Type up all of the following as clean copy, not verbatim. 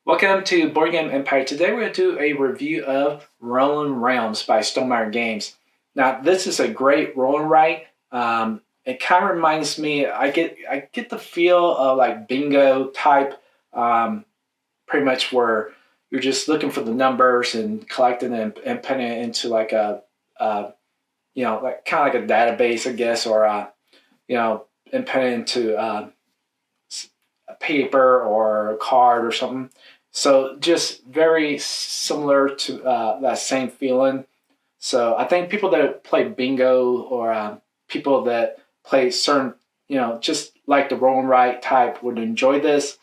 Welcome to Board Game Empire. Today we're going to do a review of Rolling Realms by Stonemaier Games. Now this is a great roll and write. It kind of reminds me, I get the feel of like bingo type, pretty much where you're just looking for the numbers and collecting them and putting it into like a like kind of like a database, I guess, or and putting it into a paper or a card or something. So just very similar to that same feeling. So I think people that play bingo or people that play certain, just like the roll and write type would enjoy this.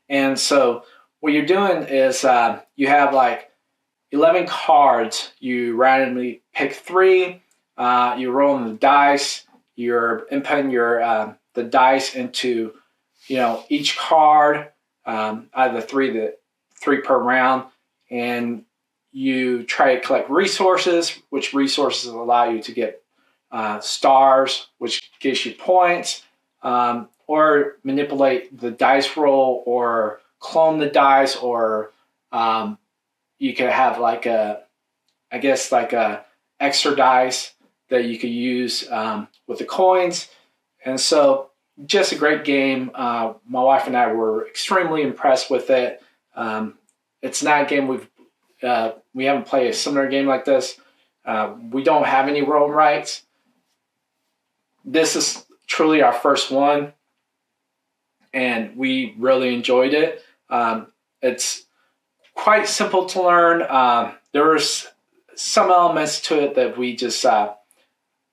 And so what you're doing is you have like 11 cards. You randomly pick 3. You're rolling the dice. You're inputting your the dice into each card. Out of the 3 per round, and you try to collect resources, which resources allow you to get stars, which gives you points, or manipulate the dice roll, or clone the dice, or you could have like a extra dice that you could use with the coins. And so just a great game. My wife and I were extremely impressed with it. It's not a game we haven't played a similar game like this. We don't have any roll and writes. This is truly our first one, and we really enjoyed it. It's quite simple to learn. There was some elements to it that we just I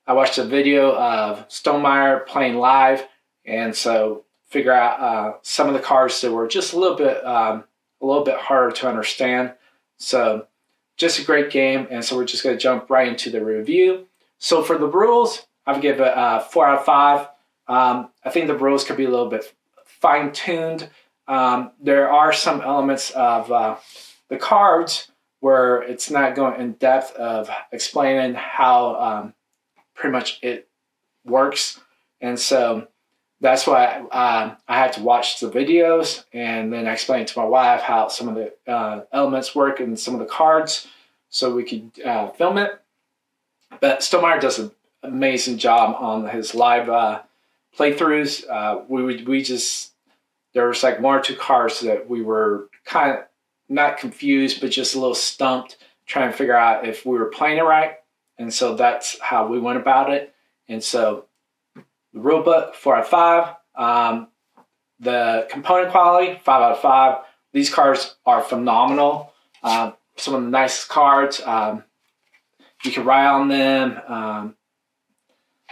watched a video of Stonemaier playing live. And so figure out some of the cards that were just a little bit harder to understand. So just a great game. And so we're just going to jump right into the review. So for the rules, I would give it 4 out of 5. I think the rules could be a little bit fine-tuned. There are some elements of the cards where it's not going in depth of explaining how pretty much it works. And so that's why I had to watch the videos, and then I explained to my wife how some of the elements work and some of the cards so we could film it. But Stonemaier does an amazing job on his live playthroughs. There was like 1 or 2 cards that we were kind of not confused, but just a little stumped, trying to figure out if we were playing it right. And so that's how we went about it. And so the rule book, 4 out of 5. The component quality, 5 out of 5. These cards are phenomenal. Some of the nicest cards. You can write on them,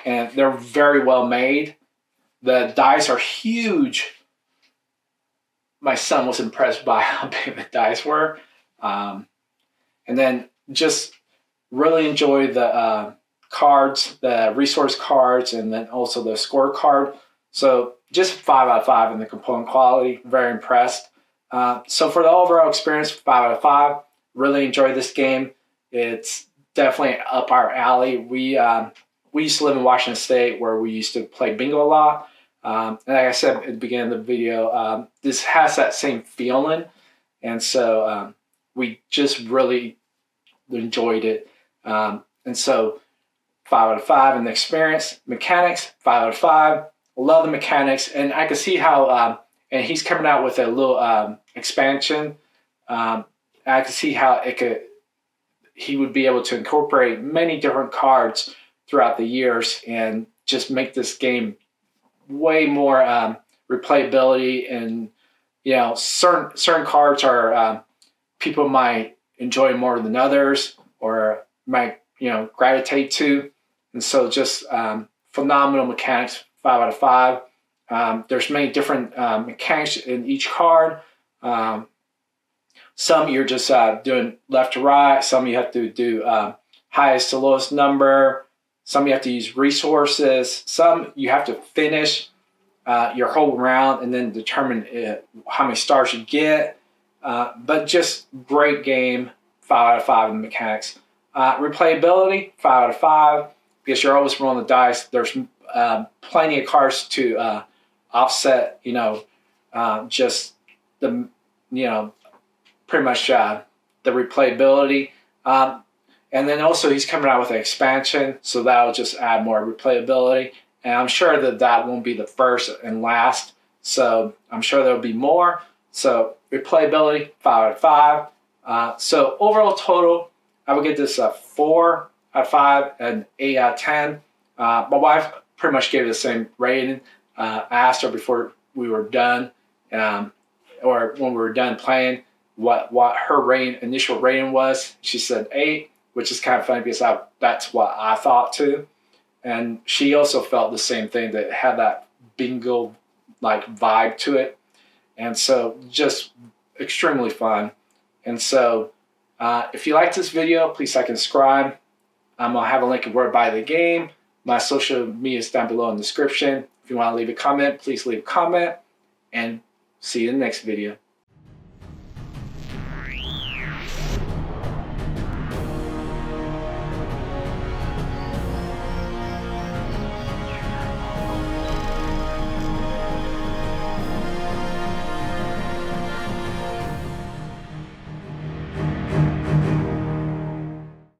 and they're very well made. The dice are huge. My son was impressed by how big the dice were. And then just really enjoy the cards, the resource cards, and then also the score card. So just 5 out of 5 in the component quality. Very impressed. So for the overall experience, 5 out of 5. Really enjoyed this game. It's definitely up our alley. We used to live in Washington State, where we used to play bingo a lot. And like I said at the beginning of the video, this has that same feeling. And so we just really enjoyed it. And so 5 out of 5 in the experience. Mechanics, 5 out of 5. Love the mechanics, and I can see how. And he's coming out with a little expansion. I can see how he would be able to incorporate many different cards throughout the years and just make this game way more replayability. And certain cards are people might enjoy more than others, or might gravitate to. And so just phenomenal mechanics, 5 out of 5. There's many different mechanics in each card. Some you're just doing left to right. Some you have to do highest to lowest number. Some you have to use resources. Some you have to finish your whole round and then determine how many stars you get. But just great game, 5 out of 5 in the mechanics. Replayability, 5 out of 5, because you're always rolling the dice. There's plenty of cards to offset, just the, pretty much the replayability. And then also he's coming out with an expansion, so that'll just add more replayability. And I'm sure that won't be the first and last, so I'm sure there'll be more. So replayability, 5 out of 5. So overall total, I would give this a 4 out of 5 and 8 out of 10. My wife pretty much gave it the same rating. I asked her before we were done, or when we were done playing, what her initial rating was. She said 8, which is kind of funny because that's what I thought too. And she also felt the same thing, that it had that bingo like vibe to it. And so just extremely fun. And so if you like this video, please like and subscribe. I'm going to have a link of where to buy the game. My social media is down below in the description. If you want to leave a comment, please leave a comment. And see you in the next video.